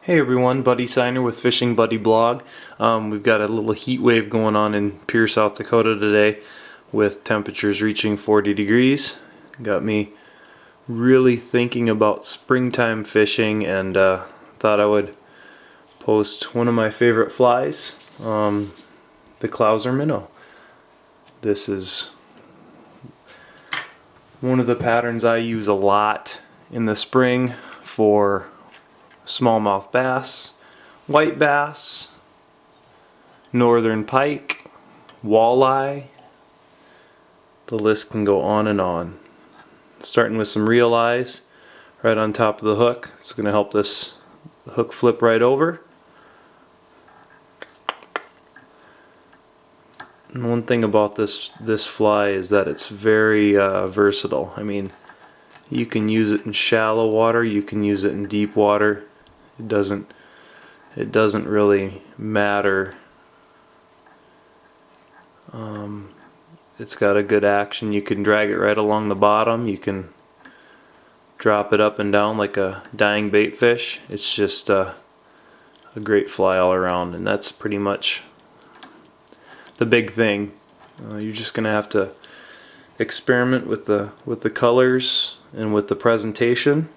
Hey everyone, Buddy Signer with Fishing Buddy Blog. We've got a little heat wave going on in Pierre, South Dakota today with temperatures reaching 40 degrees. Got me really thinking about springtime fishing and thought I would post one of my favorite flies, the Clouser minnow. This is one of the patterns I use a lot in the spring for smallmouth bass, white bass, northern pike, walleye. The list can go on and on. Starting with some real eyes right on top of the hook. It's going to help this hook flip right over. And one thing about this fly is that it's very versatile. I mean, you can use it in shallow water, you can use it in deep water. It doesn't really matter. It's got a good action. You can drag it right along the bottom. You can drop it up and down like a dying bait fish. It's just a great fly all around, and that's pretty much the big thing. You're just gonna have to experiment with the colors and with the presentation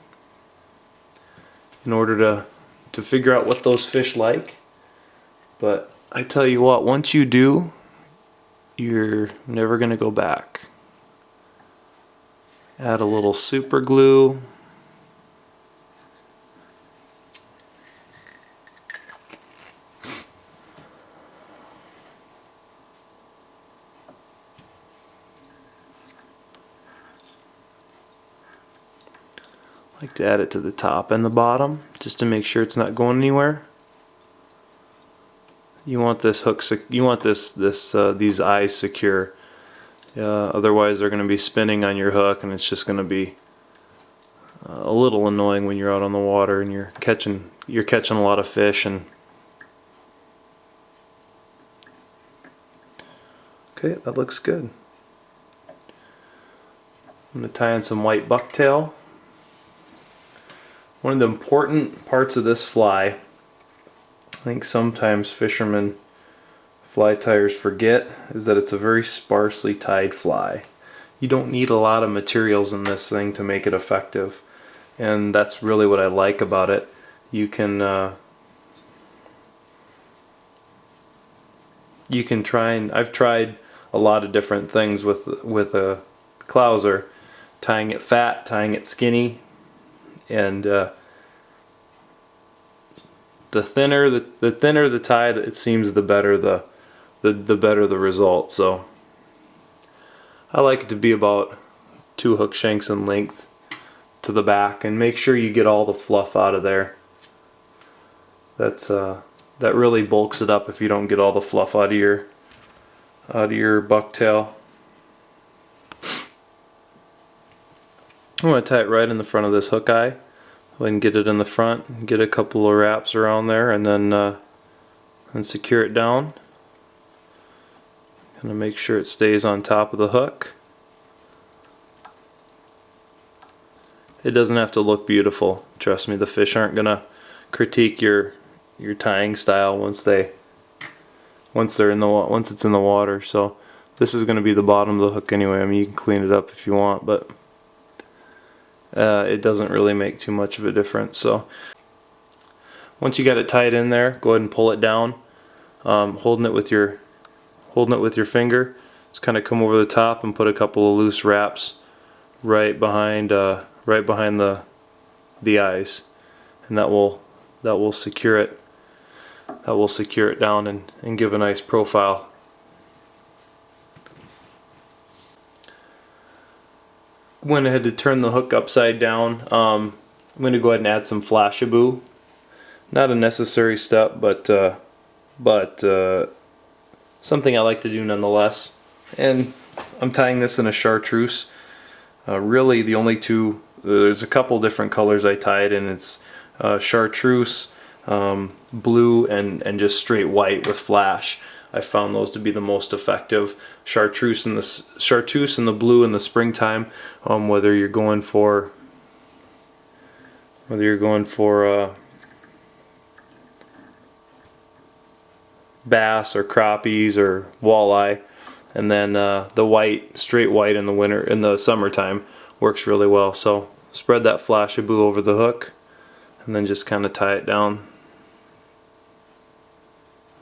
in order to figure out what those fish like. But I tell you what, once you do, you're never gonna go back. Add a little super glue. Like to add it to the top and the bottom just to make sure it's not going anywhere. You want this hook, you want these eyes secure. Otherwise, they're going to be spinning on your hook, and it's just going to be a little annoying when you're out on the water and you're catching a lot of fish. And okay, that looks good. I'm going to tie in some white bucktail. One of the important parts of this fly, I think sometimes fishermen, fly tiers forget, is that it's a very sparsely tied fly. You don't need a lot of materials in this thing to make it effective, and that's really what I like about it. You can try, and I've tried a lot of different things with a Clouser, tying it fat, tying it skinny. And the thinner the tie, it seems the better the better the result. So I like it to be about 2 hook shanks in length to the back, and make sure you get all the fluff out of there. That really bulks it up if you don't get all the fluff out of your bucktail. I'm going to tie it right in the front of this hook eye. Go ahead and get it in the front, get a couple of wraps around there, and then secure it down. Kind of make sure it stays on top of the hook. It doesn't have to look beautiful. Trust me, the fish aren't going to critique your tying style once it's in the water. So this is going to be the bottom of the hook anyway. I mean, you can clean it up if you want, but it doesn't really make too much of a difference. So once you got it tied in there, go ahead and pull it down, holding it with your finger. Just kind of come over the top and put a couple of loose wraps right behind the eyes, and that will secure it. That will secure it down and give a nice profile. Went ahead to turn the hook upside down. I'm going to go ahead and add some Flashabou. Not a necessary step, but something I like to do nonetheless. And I'm tying this in a chartreuse. Really, the only two. There's a couple different colors I tie it in. It's chartreuse, blue, and just straight white with flash. I found those to be the most effective. Chartreuse and the blue in the springtime, whether you're going for bass or crappies or walleye, and then the white, straight white in the summertime works really well. So spread that Flashabou over the hook and then just kind of tie it down.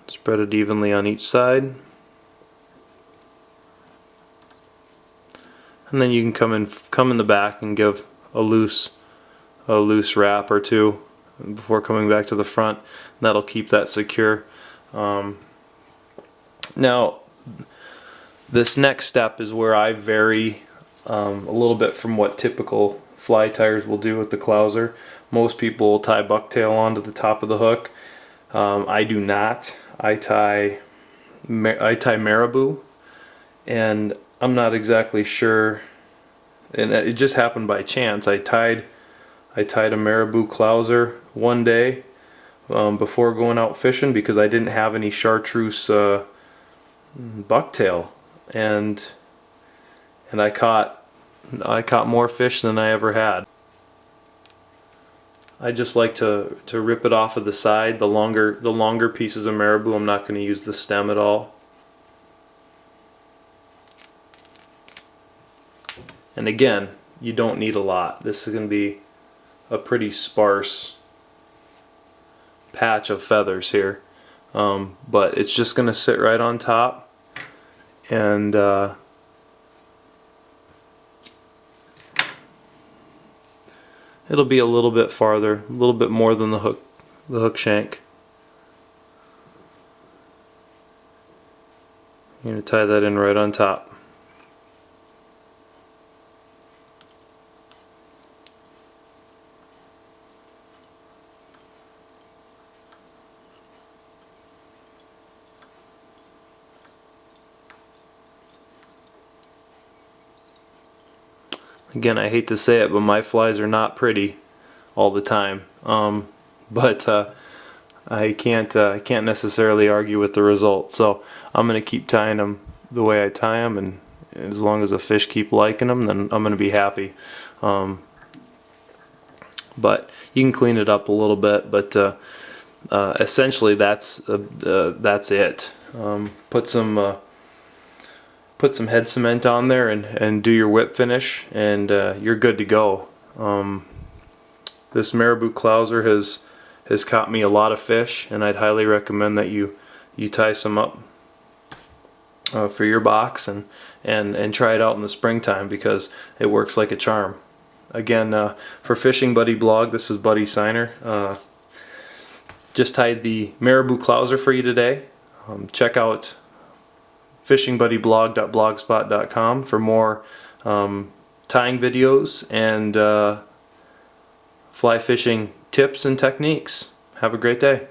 Spread it evenly on each side. And then you can come in the back and give a loose wrap or two before coming back to the front. That'll keep that secure. Now, this next step is where I vary a little bit from what typical fly tyers will do with the Clouser. Most people will tie bucktail onto the top of the hook. I do not. I tie Marabou, and I'm not exactly sure, and it just happened by chance. I tied a Marabou Clouser one day before going out fishing because I didn't have any chartreuse bucktail, and I caught more fish than I ever had. I just like to rip it off of the side. The longer pieces of Marabou, I'm not going to use the stem at all. And again, you don't need a lot. This is going to be a pretty sparse patch of feathers here, but it's just going to sit right on top, and it'll be a little bit farther, a little bit more than the hook shank. You're going to tie that in right on top. Again, I hate to say it, but my flies are not pretty all the time. But I can't necessarily argue with the result. So I'm going to keep tying them the way I tie them, and as long as the fish keep liking them, then I'm going to be happy. But you can clean it up a little bit. But essentially, that's it. Put some head cement on there and do your whip finish, and you're good to go. This Marabou Clouser has caught me a lot of fish, and I'd highly recommend that you tie some up for your box and try it out in the springtime, because it works like a charm. Again, for Fishing Buddy blog, this is Buddy Signer. Just tied the Marabou Clouser for you today. Check out fishingbuddyblog.blogspot.com for more tying videos and fly fishing tips and techniques. Have a great day.